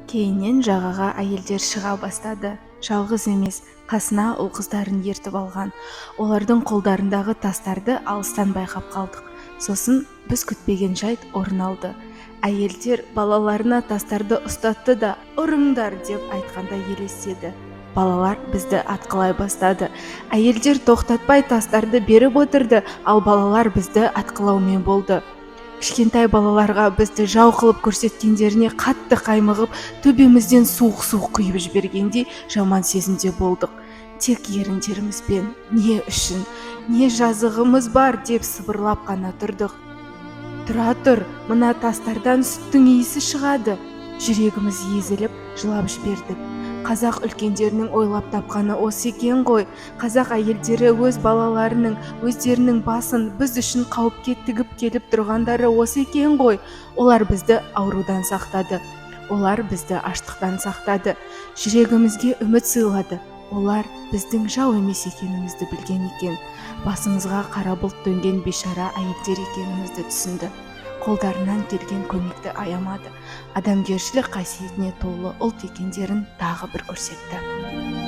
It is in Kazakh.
Кейіннен жағаға әйелдер шыға бастады. Жалғыз емес, қасына ұл-қыздарын ертіп алған. Олардың қолдарындағы тастарды алыстан байқап қалдық. Сосын біз күтпеген жайт орын алды. Әйелдер балаларына тастарды ұстатты да «ұрыңдар» деп айтқанда елестеді. Балалар бізді атқылай бастады. Әйелдер тоқтатпай тастарды беріп отырды, ал балалар бізді атқылаумен болды. Кішкентай балаларға бізді жау қылып көрсеткендеріне қатты қаймығып, төбемізден суық-суық құйып жібергендей жаман сезімде болдық. Тек еріндерімізбен не үшін, не жазығымыз бар деп сыбырлап қана тұрдық. «Тұра тұр, мына тастардан сүттің иісі шығады». Жүрегіміз езіліп, жылап жібердік. Қазақ үлкендерінің ойлап тапқаны осы екен ғой. Қазақ әйелдері өз балаларының, өздерінің басын біз үшін қауіпке тігіп келіп тұрғандары осы екен ғой. Олар бізді аурудан сақтады. Олар бізді аштықтан сақтады. Жүрегімізге үміт сыйлады. Олар біздің жау емес екенімізді білген екен. Басымызға қара бұлт төнген бейшара әйелдер екенімізді түсінді. Қолдарынан келген көмекті аямады. Адамгершілік қасиетіне толы ұлт екендерін тағы бір көрсетті.